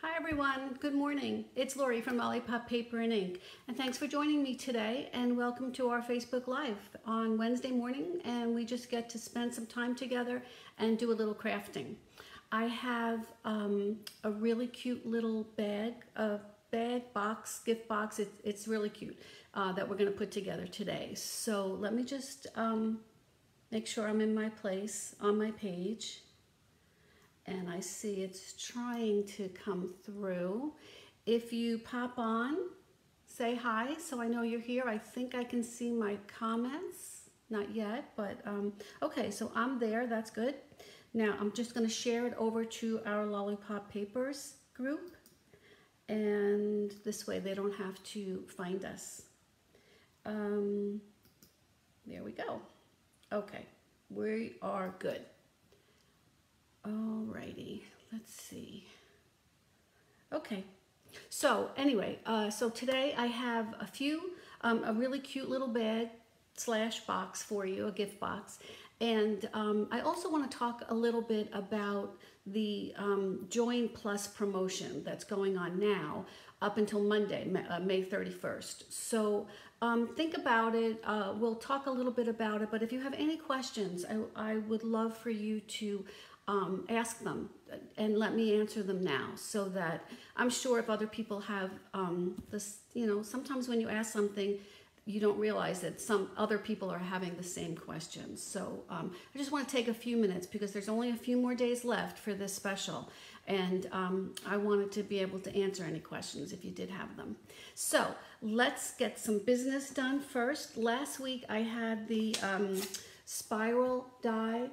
Hi everyone, good morning. It's Lori from Lollipop Paper and Ink, and thanks for joining me today, and welcome to our Facebook Live on Wednesday morning, and we just get to spend some time together and do a little crafting. I have a really cute little box, gift box. It's really cute that we're going to put together today. So let me just make sure I'm in my place on my page. And I see it's trying to come through. If you pop on, say hi so I know you're here. I think I can see my comments. Not yet, but okay, so I'm there, that's good. Now I'm just gonna share it over to our Lollipop Papers group, and this way they don't have to find us. There we go. Okay, we are good. Alrighty, let's see. Okay, so anyway, so today I have a really cute little bag / box for you, a gift box. And I also want to talk a little bit about the Join Plus promotion that's going on now up until Monday, May 31st. So think about it. We'll talk a little bit about it, but if you have any questions, I would love for you to ask them and let me answer them now, so that I'm sure if other people have this, sometimes when you ask something, you don't realize that some other people are having the same questions. So I just want to take a few minutes because there's only a few more days left for this special, and I wanted to be able to answer any questions if you did have them. So let's get some business done first. Last week I had the spiral die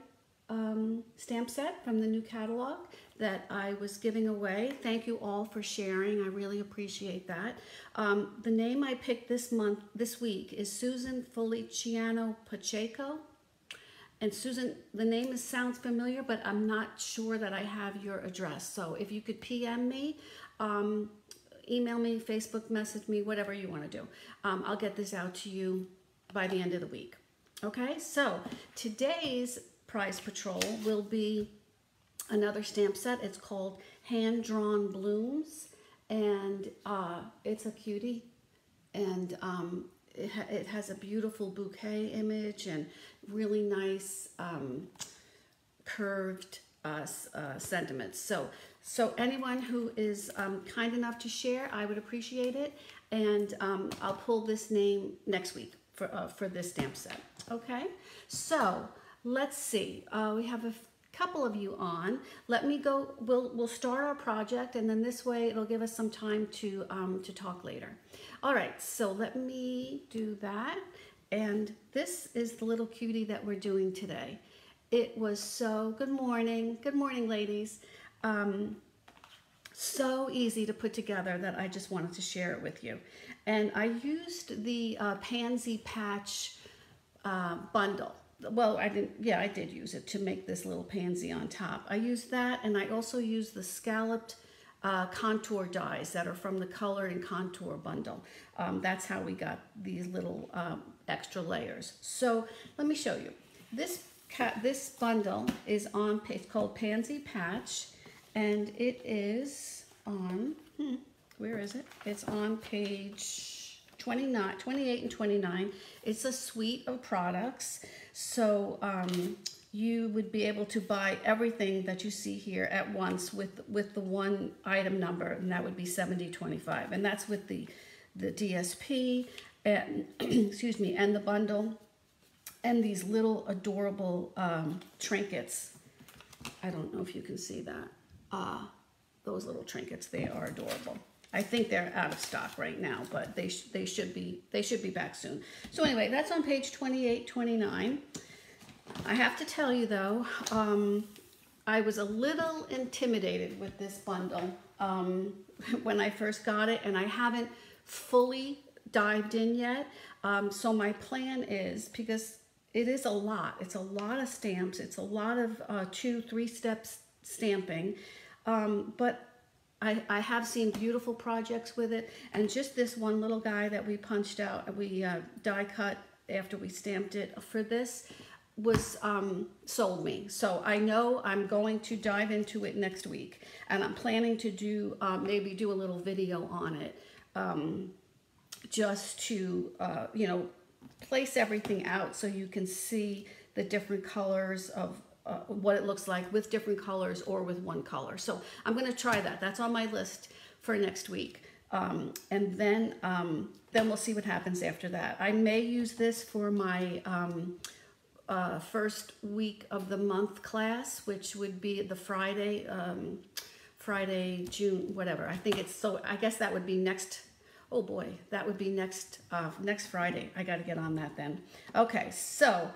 stamp set from the new catalog that I was giving away. Thank you all for sharing. I really appreciate that. The name I picked this week is Susan Feliciano Pacheco. And Susan, the name sounds familiar, but I'm not sure that I have your address. So if you could PM me, email me, Facebook message me, whatever you want to do. I'll get this out to you by the end of the week. Okay, so today's prize patrol will be another stamp set. It's called Hand Drawn Blooms, and it's a cutie, and it has a beautiful bouquet image and really nice curved sentiments. So anyone who is kind enough to share, I would appreciate it, and I'll pull this name next week for this stamp set. Okay, so let's see. We have a couple of you on. Let me go. We'll start our project, and then this way it'll give us some time to talk later. All right. So let me do that. And this is the little cutie that we're doing today. It was so. Good morning. Good morning, ladies. So easy to put together that I just wanted to share it with you. And I used the Pansy patch bundle. Well, I did use it to make this little pansy on top. I used that, and I also used the scalloped contour dies that are from the Color and Contour bundle. That's how we got these little extra layers. So let me show you. This bundle is on, it's called Pansy Patch, and it is on, where is it? It's on page 29, 28 and 29. It's a suite of products. So you would be able to buy everything that you see here at once with the one item number, and that would be 7025. And that's with the DSP and excuse me, and the bundle, and these little adorable trinkets. I don't know if you can see that. Those little trinkets, they are adorable. I think they're out of stock right now, but they should be back soon. So anyway, that's on page 28, 29. I have to tell you though, I was a little intimidated with this bundle when I first got it, and I haven't fully dived in yet. So my plan is, because it is a lot, it's a lot of stamps, it's a lot of 2-3 steps stamping, but I have seen beautiful projects with it, and just this one little guy that we punched out, we die cut after we stamped it for this, was sold me. So I know I'm going to dive into it next week, and I'm planning to do maybe do a little video on it, just to you know, place everything out so you can see the different colors of what it looks like with different colors or with one color. So I'm going to try that. That's on my list for next week. And then we'll see what happens after that. I may use this for my first week of the month class, which would be the Friday, June, whatever. I think it's, so I guess that would be next, oh boy, that would be next Friday. I got to get on that then. Okay, so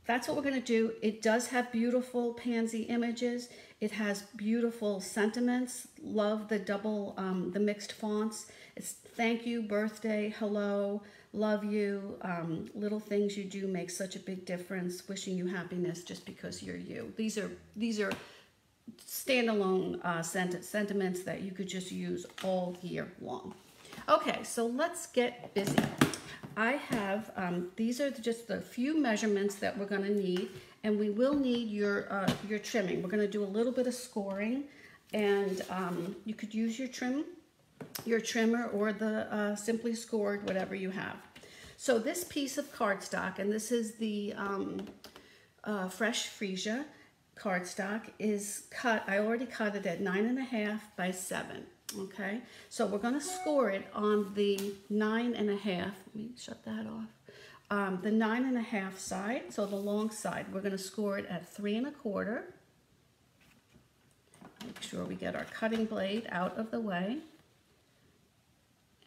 that's what we're going to do. It does have beautiful pansy images. It has beautiful sentiments. Love the double, the mixed fonts. It's thank you, birthday, hello, love you. Little things you do make such a big difference. Wishing you happiness just because you're you. These are standalone sentiments that you could just use all year long. Okay, so let's get busy. I have, these are just the few measurements that we're going to need, and we will need your trimming. We're going to do a little bit of scoring, and you could use your trimmer or the Simply Scored, whatever you have. So this piece of cardstock, and this is the Fresh Freesia cardstock, is cut. I already cut it at 9.5 by 7. Okay, so we're going to score it on the 9.5. Let me shut that off. The 9.5 side, so the long side, we're going to score it at 3.25. Make sure we get our cutting blade out of the way.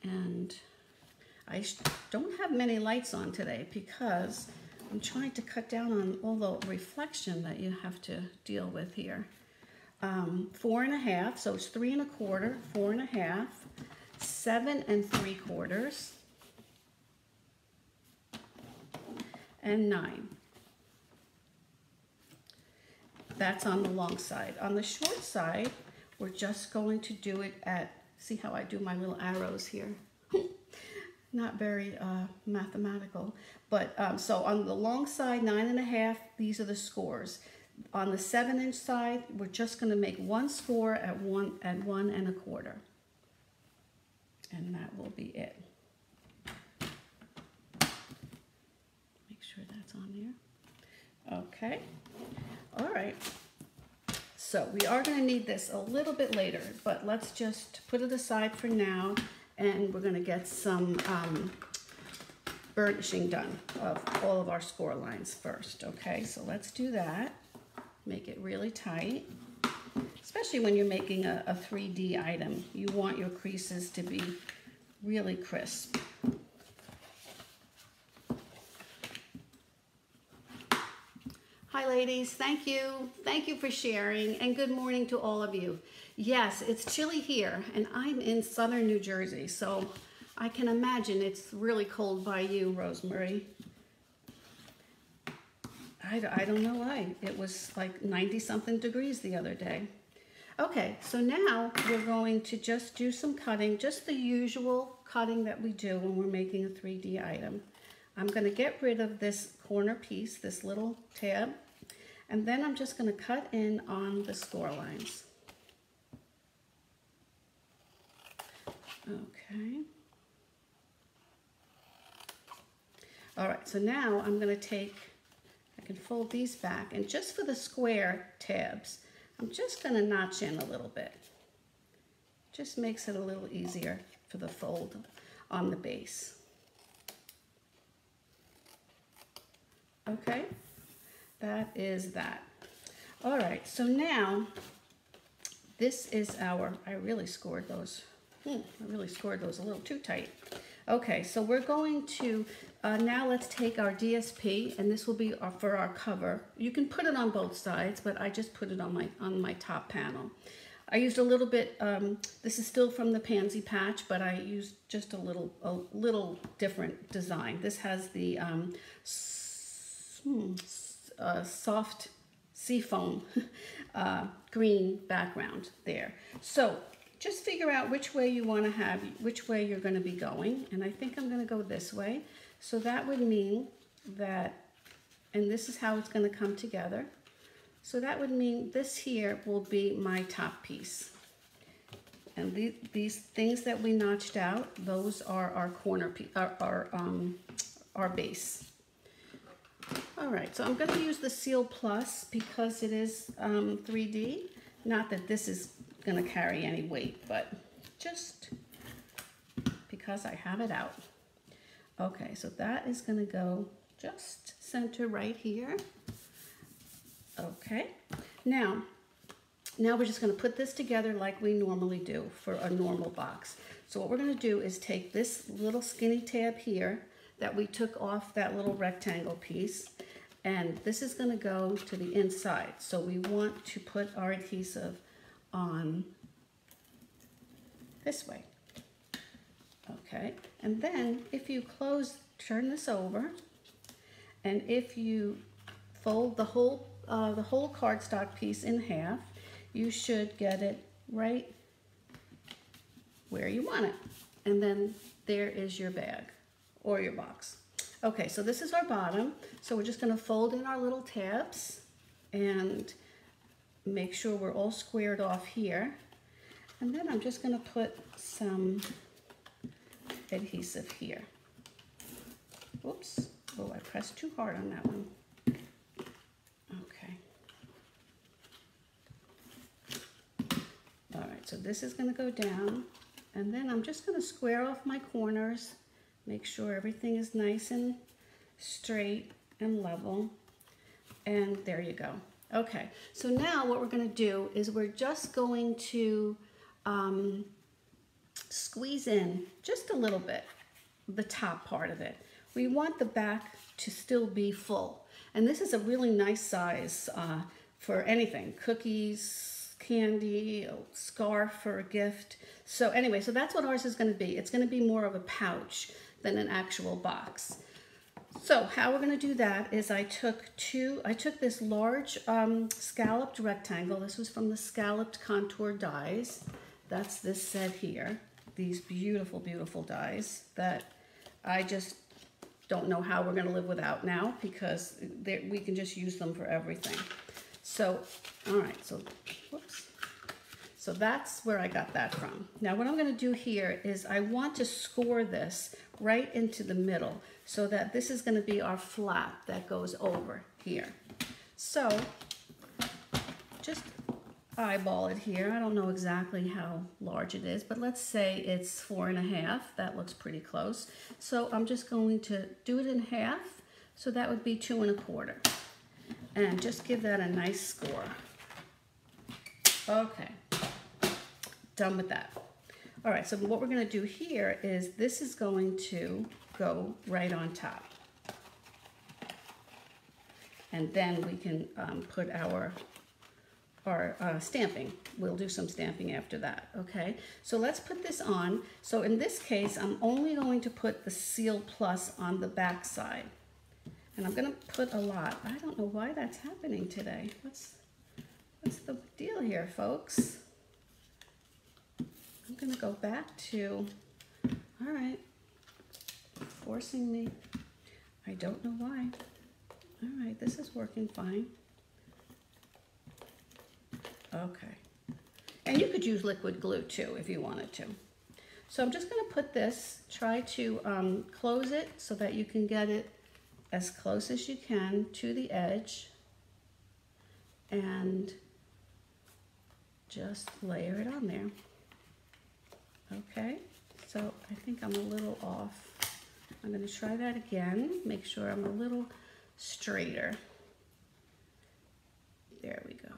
And I don't have many lights on today because I'm trying to cut down on all the reflection that you have to deal with here. 4.5, so it's 3.25, 4.5, 7.75, and 9. That's on the long side. On the short side, we're just going to do it at, see how I do my little arrows here? Not very mathematical, but so on the long side, 9.5, these are the scores. On the 7-inch side, we're just going to make one score at 1.25, and that will be it. Make sure that's on there. Okay. All right. So we are going to need this a little bit later, but let's just put it aside for now, and we're going to get some burnishing done of all of our score lines first. Okay, so let's do that. Make it really tight, especially when you're making a 3D item. You want your creases to be really crisp. Hi ladies, thank you. Thank you for sharing, and good morning to all of you. Yes, it's chilly here, and I'm in southern New Jersey, so I can imagine it's really cold by you, Rosemary. I don't know why. It was like 90-something degrees the other day. Okay, so now we're going to just do some cutting, just the usual cutting that we do when we're making a 3D item. I'm going to get rid of this corner piece, this little tab, and then I'm just going to cut in on the score lines. Okay. All right, so now I'm going to take, I can fold these back, and just for the square tabs, I'm just going to notch in a little bit. Just makes it a little easier for the fold on the base. Okay, that is that. All right, so now this is our, I really scored those a little too tight. Okay, so we're going to, now let's take our DSP, and this will be for our cover. You can put it on both sides, but I just put it on my top panel. I used a little bit, this is still from the Pansy patch, but I used just a little different design. This has the soft seafoam green background there. So just figure out which way you want to have, which way you're going to be going. And I think I'm going to go this way. So that would mean that and this is how it's going to come together. So that would mean this here will be my top piece. And these things that we notched out, those are our corner piece, our base. All right, so I'm going to use the Seal Plus because it is 3D. Not that this is going to carry any weight, but just because I have it out. Okay, so that is going to go just center right here. Okay, now we're just going to put this together like we normally do for a normal box. So what we're going to do is take this little skinny tab here that we took off that little rectangle piece, and this is going to go to the inside. So we want to put our adhesive on this way. Okay, and then if you turn this over, and if you fold the whole cardstock piece in half, you should get it right where you want it. And then there is your bag or your box. Okay, so this is our bottom. So we're just going to fold in our little tabs and make sure we're all squared off here. And then I'm just going to put some adhesive here. Oops. Oh, I pressed too hard on that one. Okay. All right, so this is going to go down, and then I'm just going to square off my corners, make sure everything is nice and straight and level, and there you go. Okay, so now what we're going to do is we're just going to squeeze in just a little bit the top part of it. We want the back to still be full, and this is a really nice size for anything, cookies, candy, a scarf for a gift. So anyway, so that's what ours is going to be. It's going to be more of a pouch than an actual box. So how we're going to do that is I took this large scalloped rectangle. This was from the Scalloped Contour dies. That's this set here. These beautiful, beautiful dies that I just don't know how we're going to live without now, because we can just use them for everything. So, all right, so, whoops. So that's where I got that from. Now what I'm going to do here is I want to score this right into the middle so that this is going to be our flap that goes over here. So just eyeball it here. I don't know exactly how large it is, but let's say it's 4.5. That looks pretty close. So I'm just going to do it in half. So that would be 2.25. And just give that a nice score. Okay, done with that. All right, so what we're going to do here is this is going to go right on top. And then we can put our stamping. We'll do some stamping after that, okay? So let's put this on. So in this case, I'm only going to put the Seal Plus on the back side. And I'm going to put a lot. I don't know why that's happening today. What's the deal here, folks? I'm going to go back to, all right, forcing me. I don't know why. All right, this is working fine. Okay. And you could use liquid glue too if you wanted to. So I'm just going to put this, try to close it so that you can get it as close as you can to the edge, and just layer it on there. Okay, so I think I'm a little off. I'm going to try that again, make sure I'm a little straighter. There we go.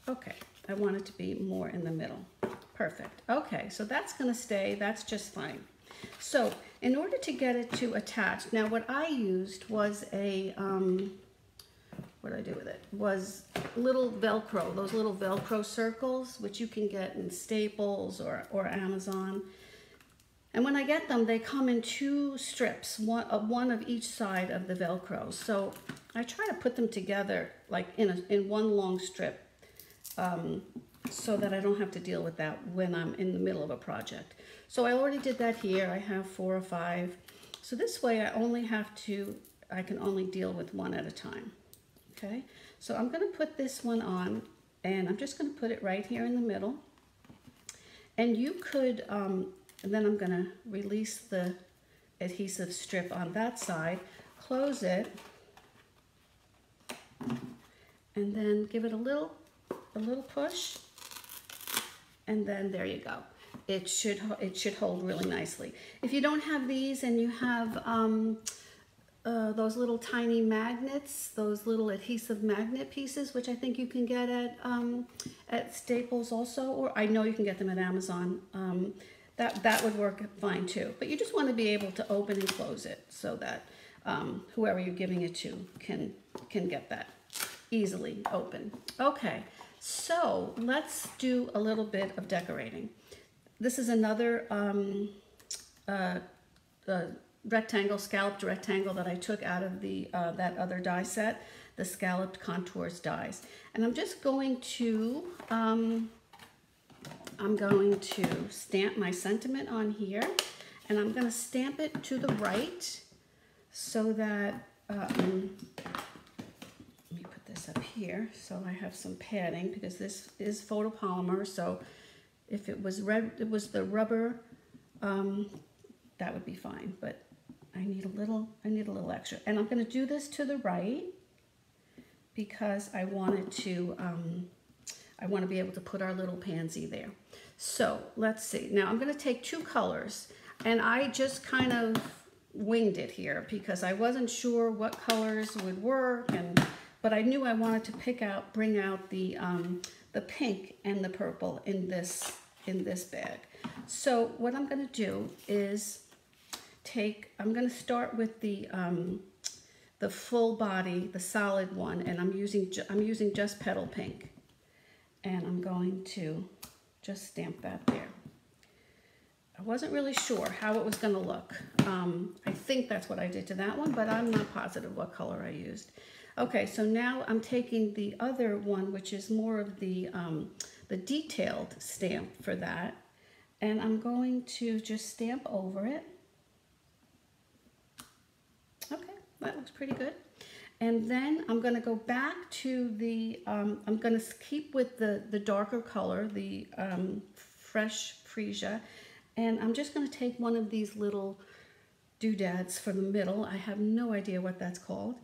Okay, I want it to be more in the middle. Perfect. Okay, so that's going to stay, that's just fine. So in order to get it to attach, now what I used was a, what did I do with it? Was little Velcro, those little Velcro circles, which you can get in Staples or Amazon. And when I get them, they come in 2 strips, one of each side of the Velcro. So I try to put them together like in one long strip, so that I don't have to deal with that when I'm in the middle of a project. So I already did that here. I have 4 or 5. So this way I only have to I can only deal with one at a time. Okay, so I'm going to put this one on, and I'm just going to put it right here in the middle. And you could, and then I'm going to release the adhesive strip on that side, close it, and then give it a little push, and then there you go. It should hold really nicely. If you don't have these and you have those little tiny magnets, those little adhesive magnet pieces, which I think you can get at Staples also, or I know you can get them at Amazon. That would work fine too. But you just want to be able to open and close it so that whoever you're giving it to can get that easily open. Okay, so let's do a little bit of decorating. This is another rectangle, scalloped rectangle that I took out of the that other die set, the Scalloped Contours dies. And I'm just going to stamp my sentiment on here, and I'm going to stamp it to the right so that, let me put this up here so I have some padding, because this is photopolymer, so if it was the rubber, that would be fine, but I need a little extra. And I'm going to do this to the right because I want to be able to put our little pansy there. So let's see. Now I'm going to take two colors, and I just kind of winged it here because I wasn't sure what colors would work, but I knew I wanted to bring out the pink and the purple in this bag. So what I'm going to do is I'm going to start with the full body, the solid one, and I'm using just Petal Pink, and I'm going to just stamp that there. I wasn't really sure how it was going to look. I think that's what I did to that one, but I'm not positive what color I used. Okay, so now I'm taking the other one, which is more of the detailed stamp for that, and I'm going to just stamp over it. Okay, that looks pretty good. And then I'm going to go back to the, I'm going to keep with the darker color, the Fresh Freesia, and I'm just going to take one of these little doodads from the middle. I have no idea what that's called.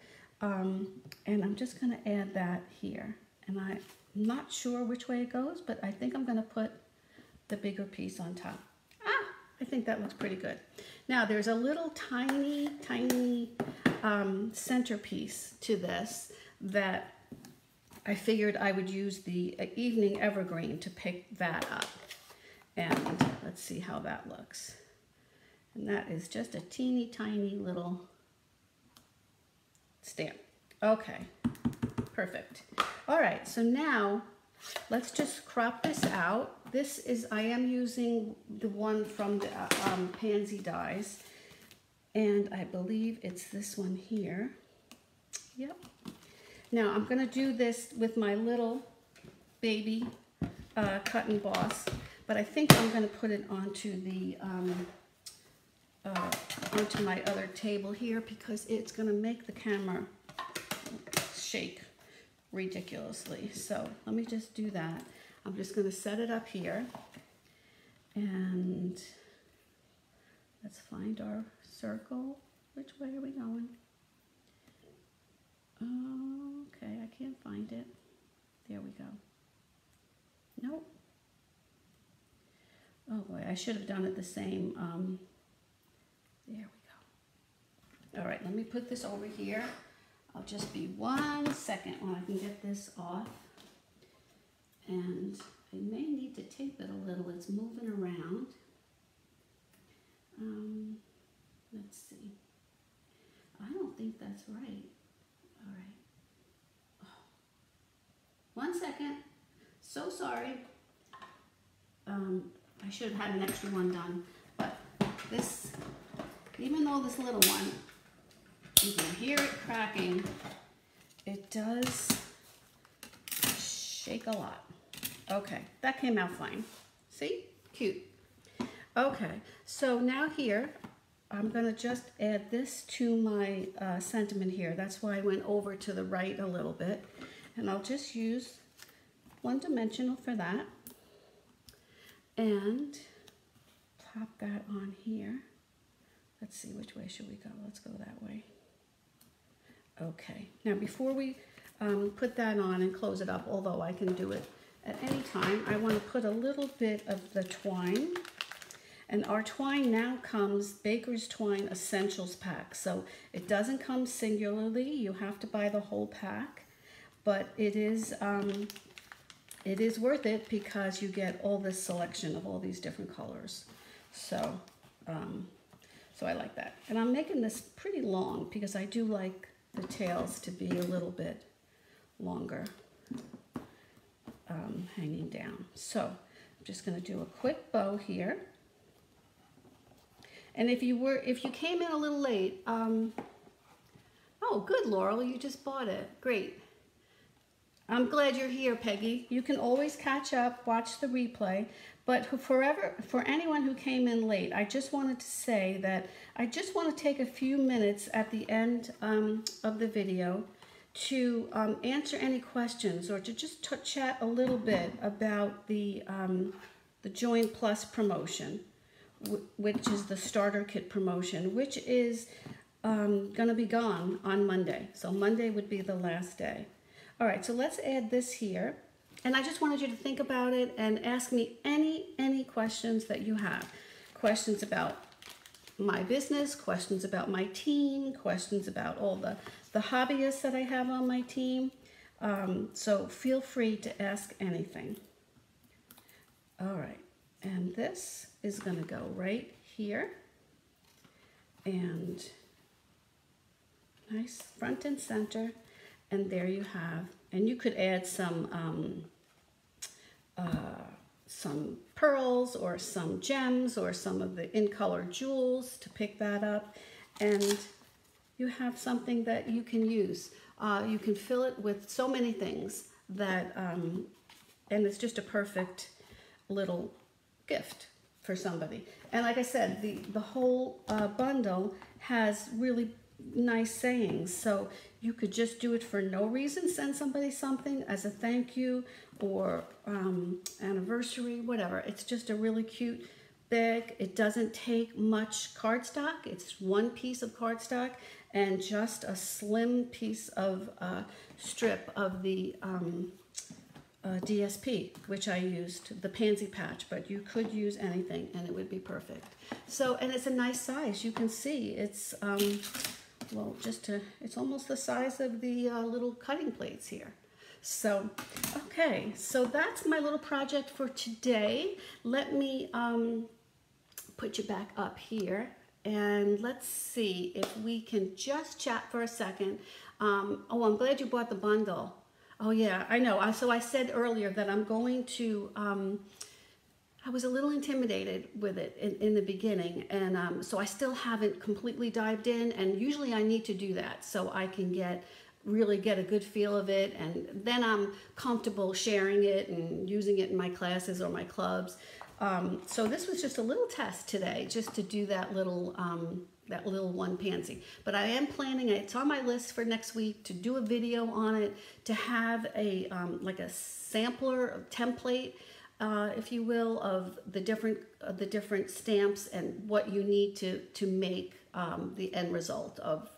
And I'm just going to add that here. And I'm not sure which way it goes, but I think I'm going to put the bigger piece on top. I think that looks pretty good. Now there's a little tiny centerpiece to this that I figured I would use the Evening Evergreen to pick that up. And let's see how that looks. And that is just a teeny tiny little stamp. Okay, perfect. All right, so now let's just crop this out. I am using the one from the Pansy dies, and I believe it's this one here. Yep. Now I'm going to do this with my little baby cut and boss, but I think I'm going to put it onto the onto my other table here because it's going to make the camera shake ridiculously. So let me just do that. I'm just going to set it up here, and let's find our circle. Which way are we going? Okay, I can't find it. There we go. Nope. Oh boy, I should have done it the same. There we go. All right, let me put this over here. I'll just be 1 second when I can get this off. And I may need to tape it a little. It's moving around. Let's see. I don't think that's right. All right. Oh. 1 second. So sorry. I should have had an extra one done. But this, even though this little one, you can hear it cracking, it does shake a lot. Okay, that came out fine. See? Cute. Okay, so now here, I'm going to just add this to my sentiment here. That's why I went over to the right a little bit. And I'll just use one dimensional for that. And pop that on here. Let's see, which way should we go? Let's go that way. Okay. Now before we put that on and close it up, although I can do it at any time, I want to put a little bit of the twine. And our twine now comes Baker's Twine Essentials Pack. So it doesn't come singularly. You have to buy the whole pack. But it is worth it because you get all this selection of all these different colors. So, so I like that. And I'm making this pretty long because I do like the tails to be a little bit longer, hanging down. So I'm just going to do a quick bow here. And if you came in a little late, oh, good, Laurel, you just bought it. Great. I'm glad you're here, Peggy. You can always catch up, watch the replay. But for anyone who came in late, I just wanted to say that I just want to take a few minutes at the end of the video to answer any questions or to just chat a little bit about the Join Plus promotion, which is the starter kit promotion, which is going to be gone on Monday. So Monday would be the last day. All right, so let's add this here. And I just wanted you to think about it and ask me any questions that you have. Questions about my business, questions about my team, questions about all the hobbyists that I have on my team. So feel free to ask anything. All right, and this is gonna go right here. And nice front and center. And there you have, and you could add some pearls or some gems or some of the in-color jewels to pick that up. And you have something that you can use. You can fill it with so many things that, and it's just a perfect little gift for somebody. And like I said, the whole bundle has really nice sayings, so you could just do it for no reason, send somebody something as a thank you or anniversary, whatever. It's just a really cute bag. It doesn't take much cardstock. It's one piece of cardstock and just a slim piece of strip of the DSP, which I used, the Pansy patch, but you could use anything and it would be perfect. So, and it's a nice size. You can see it's well, it's almost the size of the little cutting plates here. So, okay, so that's my little project for today. Let me put you back up here and let's see if we can just chat for a second. Oh, I'm glad you bought the bundle. Oh yeah, I know. So I said earlier that I'm going to, I was a little intimidated with it in the beginning, and so I still haven't completely dived in, and usually I need to do that so I can really get a good feel of it, and then I'm comfortable sharing it and using it in my classes or my clubs. So this was just a little test today, just to do that little one Pansy. But I am planning, it's on my list for next week, to do a video on it, to have a like a sampler, a template, if you will, of the different stamps and what you need to make the end result of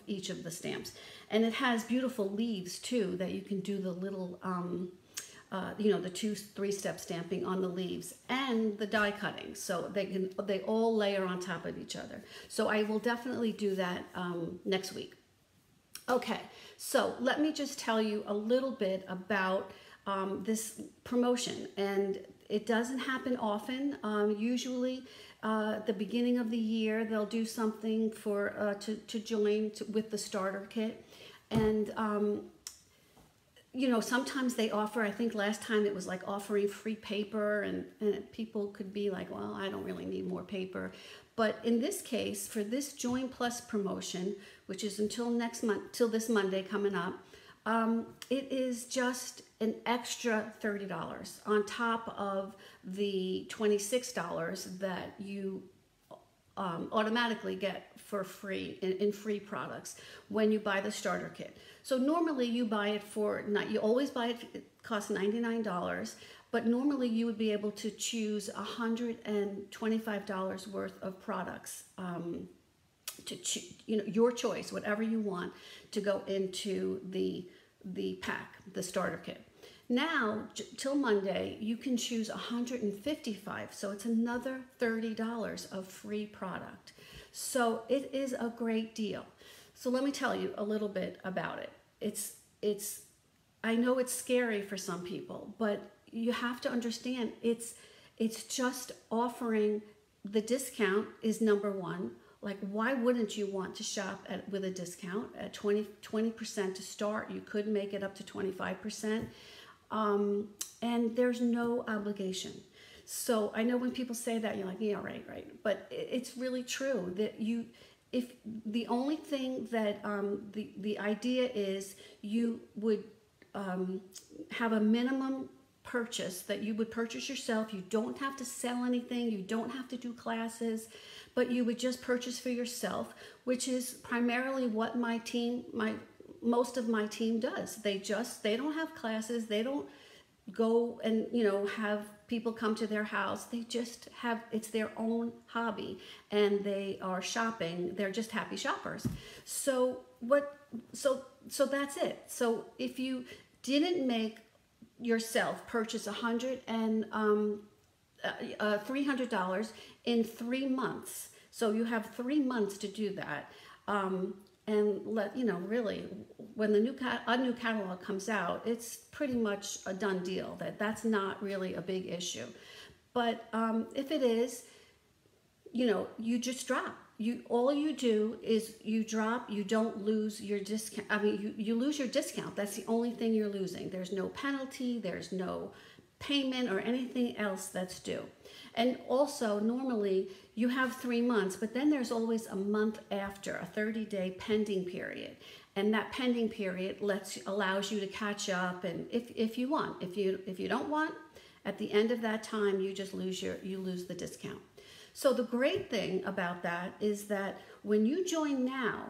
each of the stamps. And it has beautiful leaves too that you can do the little you know, the 2-3 step stamping on the leaves and the die cutting, so they all layer on top of each other. So I will definitely do that next week. Okay, so let me just tell you a little bit about this promotion, and it doesn't happen often. Usually at the beginning of the year they'll do something for to join with the starter kit, and you know, sometimes they offer, I think last time it was like offering free paper, and people could be like, well, I don't really need more paper. But in this case, for this Join Plus promotion, which is until next month, till this Monday coming up, it is just an extra $30 on top of the $26 that you automatically get for free in free products when you buy the starter kit. So normally you buy it for, not, you always buy it costs $99, but normally you would be able to choose $125 worth of products, to your choice, whatever you want to go into the pack, the starter kit. Now, till Monday, you can choose 155, so it's another $30 of free product. So it is a great deal. So let me tell you a little bit about it. I know it's scary for some people, but you have to understand it's just offering, the discount is number one. Like, why wouldn't you want to shop with a discount at 20% to start? You could make it up to 25%. And there's no obligation. So I know when people say that, you're like, yeah, right. But it's really true that if the only thing that, the idea is you would, have a minimum purchase that you would purchase yourself. You don't have to sell anything. You don't have to do classes, but you would just purchase for yourself, which is primarily what most of my team does. They don't have classes. They don't go and, have people come to their house. They just it's their own hobby, and they are shopping. They're just happy shoppers. So that's it. So if you didn't make yourself purchase $300 in 3 months, so you have 3 months to do that. And really, when a new catalog comes out, it's pretty much a done deal. That's not really a big issue. But if it is, you just drop. All you do is you drop. You don't lose your discount. I mean, you lose your discount. That's the only thing you're losing. There's no penalty. There's no payment or anything else that's due. And also, normally you have 3 months, but then there's always a month after, a 30-day pending period. And that pending period allows you to catch up, and if you want. If you don't want, at the end of that time, you just lose the discount. So the great thing about that is that when you join now,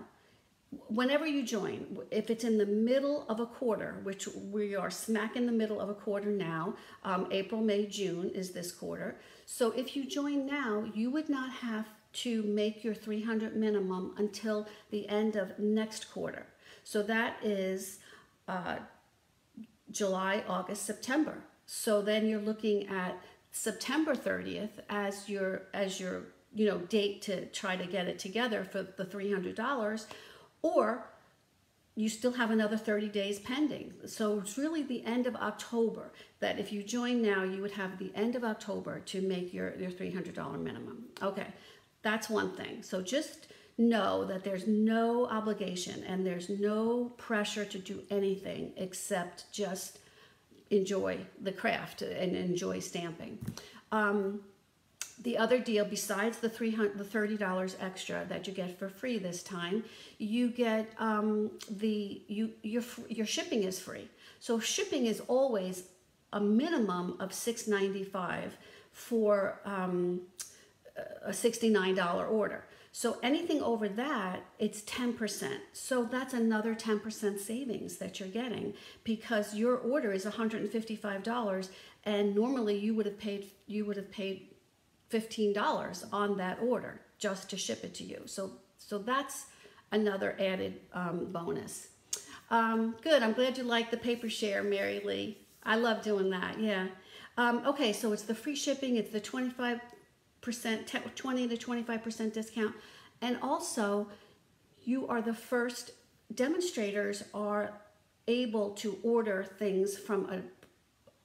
whenever you join, if it's in the middle of a quarter, which we are smack in the middle of a quarter now, April, May, June is this quarter. So if you join now, you would not have to make your 300 minimum until the end of next quarter. So that is July, August, September. So then you're looking at September 30th as your date to try to get it together for the $300. Or you still have another 30 days pending. So it's really the end of October that if you join now, you would have the end of October to make your $300 minimum. Okay, that's one thing. So just know that there's no obligation and there's no pressure to do anything except just enjoy the craft and enjoy stamping. The other deal, besides the $30 extra that you get for free this time, you get your shipping is free. So shipping is always a minimum of $6.95 for a $69 order. So anything over that, it's 10%. So that's another 10% savings that you're getting, because your order is $155, and normally you would have paid $15 on that order just to ship it to you. So that's another added bonus. Good. I'm glad you like the paper share, Mary Lee. I love doing that. Yeah. Okay. So it's the free shipping. It's the 20 to 25% discount. And also, you are the first demonstrators are able to order things from a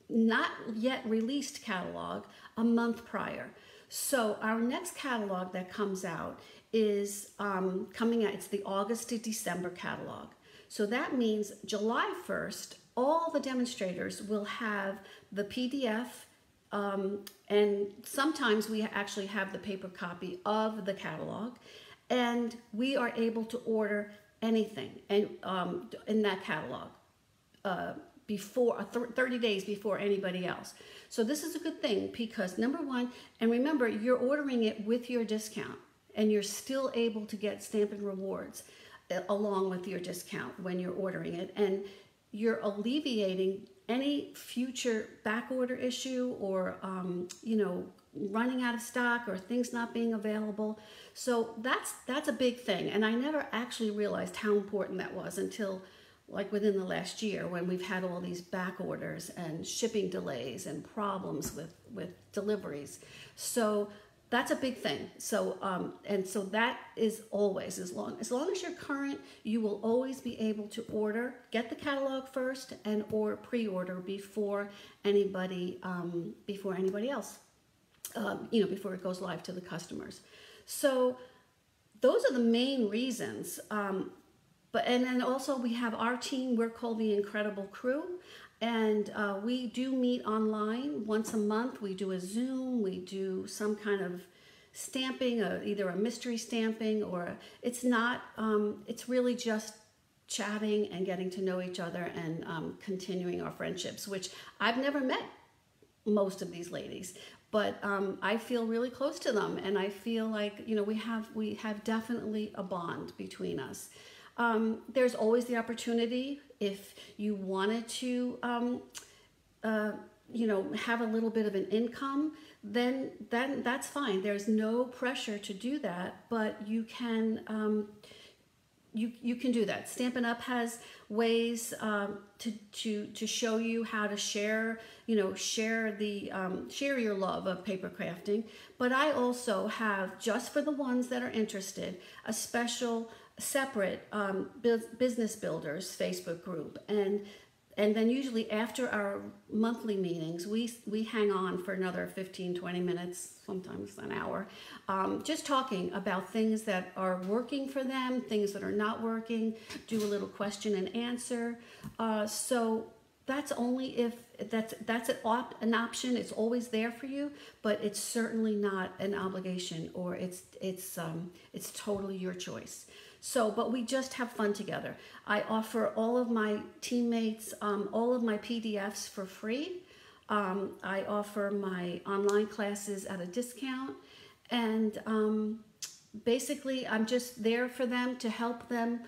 not yet released catalog a month prior. So our next catalog that comes out is coming out. It's the August to December catalog. So that means July 1st, all the demonstrators will have the PDF, and sometimes we actually have the paper copy of the catalog, and we are able to order anything and in that catalog before 30 days before anybody else. So this is a good thing because, number one, and remember, you're ordering it with your discount. and you're still able to get Stampin' Rewards along with your discount when you're ordering it. And you're alleviating any future back order issue or, you know, running out of stock or things not being available. So that's a big thing. And I never actually realized how important that was until like within the last year, when we've had all these back orders and shipping delays and problems with deliveries. So that's a big thing. So and so that is always, as long as you're current, you will always be able to order, get the catalog first, and or pre-order before anybody else. You know, before it goes live to the customers. So those are the main reasons. And then also we have our team. We're called the Incredible Crew, and we do meet online once a month. We do a Zoom. We do some kind of stamping, either a mystery stamping or it's not. It's really just chatting and getting to know each other and continuing our friendships. Which I've never met most of these ladies, but I feel really close to them, and I feel like, you know, we have definitely a bond between us. There's always the opportunity, if you wanted to, you know, have a little bit of an income, then that's fine. There's no pressure to do that, but you can. You can do that. Stampin' Up! Has ways to show you how to share, you know, share your love of paper crafting. But I also have, just for the ones that are interested, a special separate business builders Facebook group, and then usually after our monthly meetings, we hang on for another 15-20 minutes, sometimes an hour, just talking about things that are working for them, things that are not working, do a little question and answer. So that's only if that's an option. It's always there for you, but it's certainly not an obligation, or it's totally your choice. So, but we just have fun together. I offer all of my teammates all of my PDFs for free. I offer my online classes at a discount, and basically I'm just there for them to help them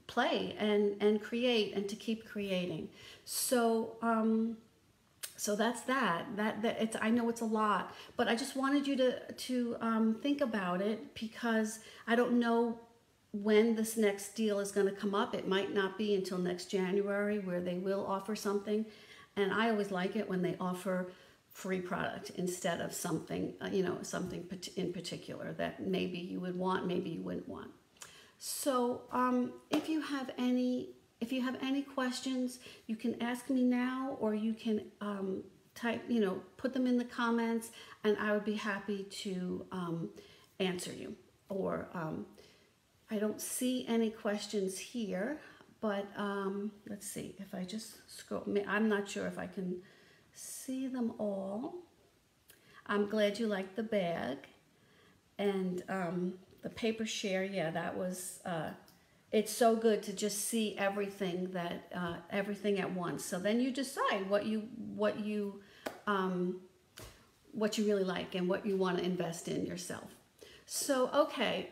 play and create and to keep creating. So so that's that. It's, I know it's a lot, but I just wanted you to think about it, because I don't know when this next deal is going to come up. It might not be until next January where they will offer something, and I always like it when they offer free product instead of something, you know, something in particular that maybe you would want, maybe you wouldn't want. So if you have any questions, you can ask me now, or you can type, you know, put them in the comments, and I would be happy to answer you. Or I don't see any questions here, but let's see if I just scroll. I'm not sure if I can see them all. I'm glad you liked the bag, and the paper share. Yeah, that was. It's so good to just see everything everything at once. So then you decide what you really like and what you want to invest in yourself. So, okay,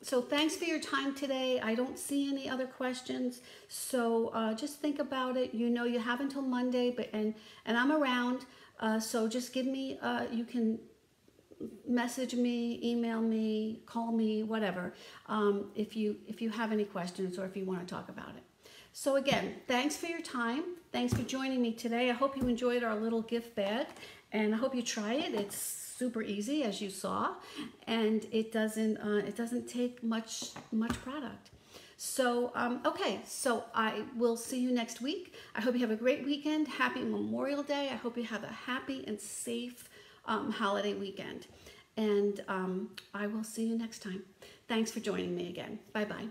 so thanks for your time today. I don't see any other questions, so just think about it. You know, you have until Monday, and I'm around, so just give me, you can message me, email me, call me, whatever, if you have any questions or if you want to talk about it. So again, thanks for your time. Thanks for joining me today. I hope you enjoyed our little gift bag, and I hope you try it. It's super easy, as you saw, and it doesn't take much product. So okay, so I will see you next week. I hope you have a great weekend. Happy Memorial Day. I hope you have a happy and safe holiday weekend, and I will see you next time. Thanks for joining me again. Bye bye.